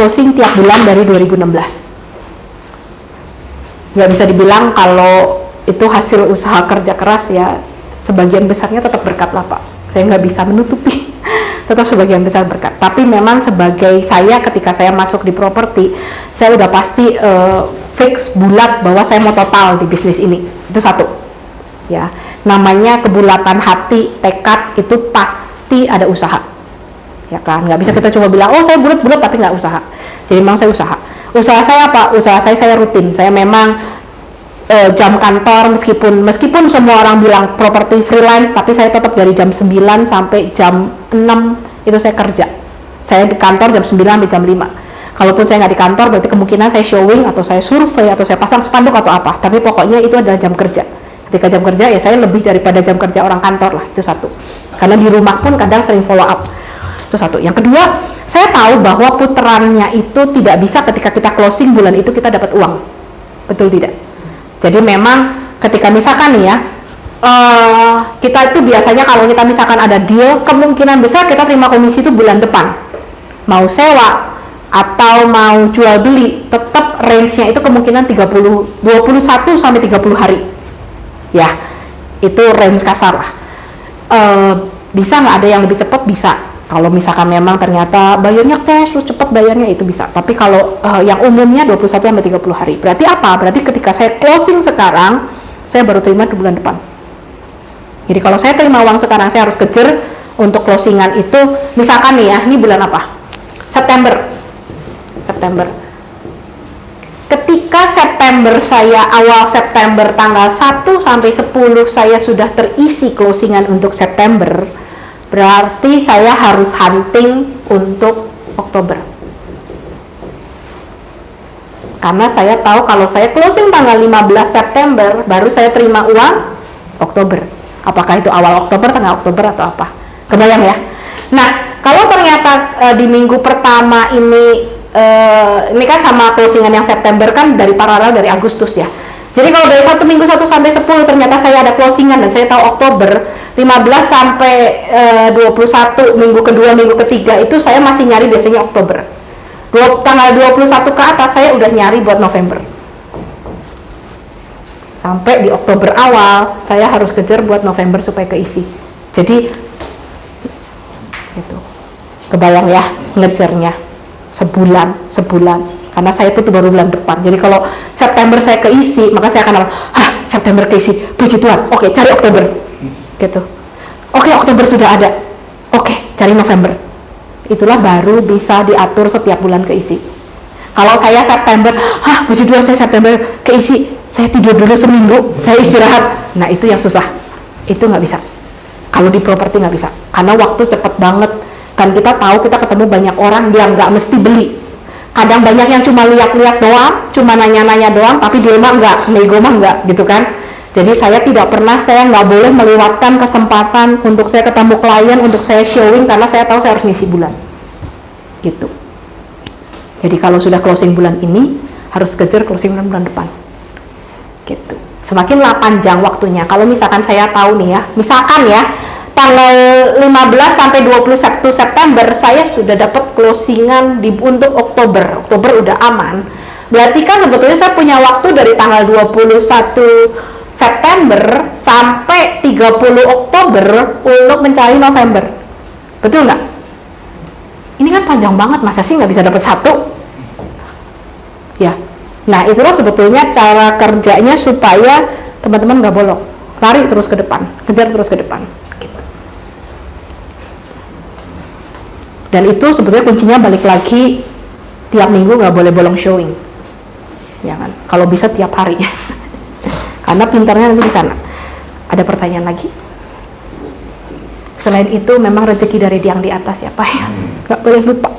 closing tiap bulan dari 2016. Nggak bisa dibilang kalau itu hasil usaha kerja keras ya, sebagian besarnya tetap berkat lah Pak. Saya nggak bisa menutupi, tetap sebagian besar berkat. Tapi memang sebagai saya ketika saya masuk di properti, saya udah pasti fix bulat bahwa saya mau total di bisnis ini. Itu satu. Ya, namanya kebulatan hati, tekad itu pasti ada usaha, ya kan? Nggak bisa kita coba bilang, oh saya bulat-bulat tapi nggak usaha. Jadi memang saya usaha. Usaha saya apa? Usaha saya rutin. Saya memang jam kantor meskipun semua orang bilang properti freelance, tapi saya tetap dari jam 9 sampai jam 6 itu saya kerja. Saya di kantor jam 9 sampai jam 5. Kalaupun saya nggak di kantor, berarti kemungkinan saya showing atau saya survei atau saya pasang spanduk atau apa. Tapi pokoknya itu adalah jam kerja. Ketika jam kerja ya saya lebih daripada jam kerja orang kantor lah, itu satu. Karena di rumah pun kadang sering follow up, itu satu. Yang kedua, saya tahu bahwa putarannya itu tidak bisa ketika kita closing bulan itu kita dapat uang, betul tidak? Jadi memang ketika misalkan nih ya, kita itu biasanya kalau kita misalkan ada deal, kemungkinan besar kita terima komisi itu bulan depan. Mau sewa atau mau jual beli, tetap range-nya itu kemungkinan 21 sampai 30 hari. Ya, itu range kasar lah. Bisa nggak ada yang lebih cepat? Bisa. Kalau misalkan memang ternyata bayarnya cash, terus cepat bayarnya itu bisa. Tapi kalau yang umumnya 21 sampai 30 hari. Berarti apa? Berarti ketika saya closing sekarang, saya baru terima di bulan depan. Jadi kalau saya terima uang sekarang, saya harus kejar untuk closingan itu. Misalkan nih ya, ini bulan apa? September. Ketika awal September tanggal 1 sampai 10 saya sudah terisi closingan untuk September, berarti saya harus hunting untuk Oktober. Karena saya tahu kalau saya closing tanggal 15 September, baru saya terima uang Oktober. Apakah itu awal Oktober, tengah Oktober atau apa? Kebayang ya? Nah, kalau ternyata di minggu pertama ini kan sama closingan yang September kan dari paralel dari Agustus ya. Jadi kalau dari satu minggu 1 sampai 10 ternyata saya ada closingan dan saya tahu Oktober 15 sampai 21 minggu kedua minggu ketiga itu saya masih nyari biasanya Oktober. Tanggal 21 ke atas saya udah nyari buat November. Sampai di Oktober awal saya harus kejar buat November supaya keisi. Jadi itu kebayang ya ngejarnya sebulan karena saya itu baru bulan depan. Jadi kalau September saya keisi, maka saya akan September keisi, puji Tuhan, oke, cari Oktober gitu. Oke, Oktober sudah ada, oke, cari November. Itulah baru bisa diatur setiap bulan keisi. Kalau saya September, puji Tuhan saya September keisi, saya tidur dulu seminggu, saya istirahat. Nah itu yang susah, itu nggak bisa. Kalau di properti nggak bisa, karena waktu cepet banget. Kan kita tahu kita ketemu banyak orang yang nggak mesti beli. Kadang banyak yang cuma lihat-lihat doang, cuma nanya-nanya doang, tapi dia mah nggak, nego mah nggak, gitu kan. Jadi saya nggak boleh melewatkan kesempatan untuk saya ketemu klien, untuk saya showing, karena saya tahu saya harus ngisi bulan. Gitu. Jadi kalau sudah closing bulan ini, harus kejar closing bulan depan. Gitu. Semakin panjang waktunya. Kalau misalkan saya tahu nih ya, misalkan ya, tanggal 15 sampai 21 September saya sudah dapat closingan untuk Oktober udah aman. Berarti kan sebetulnya saya punya waktu dari tanggal 21 September sampai 30 Oktober untuk mencari November. Betul nggak? Ini kan panjang banget, masa sih nggak bisa dapat satu? Ya. Nah, itulah sebetulnya cara kerjanya supaya teman-teman nggak bolong. Lari terus ke depan, kejar terus ke depan. Dan itu sebetulnya kuncinya balik lagi, tiap minggu nggak boleh bolong showing, ya kan? Kalau bisa tiap hari, karena pintarnya nanti di sana. Ada pertanyaan lagi? Selain itu memang rezeki dari yang di atas ya Pak, ya, nggak boleh lupa.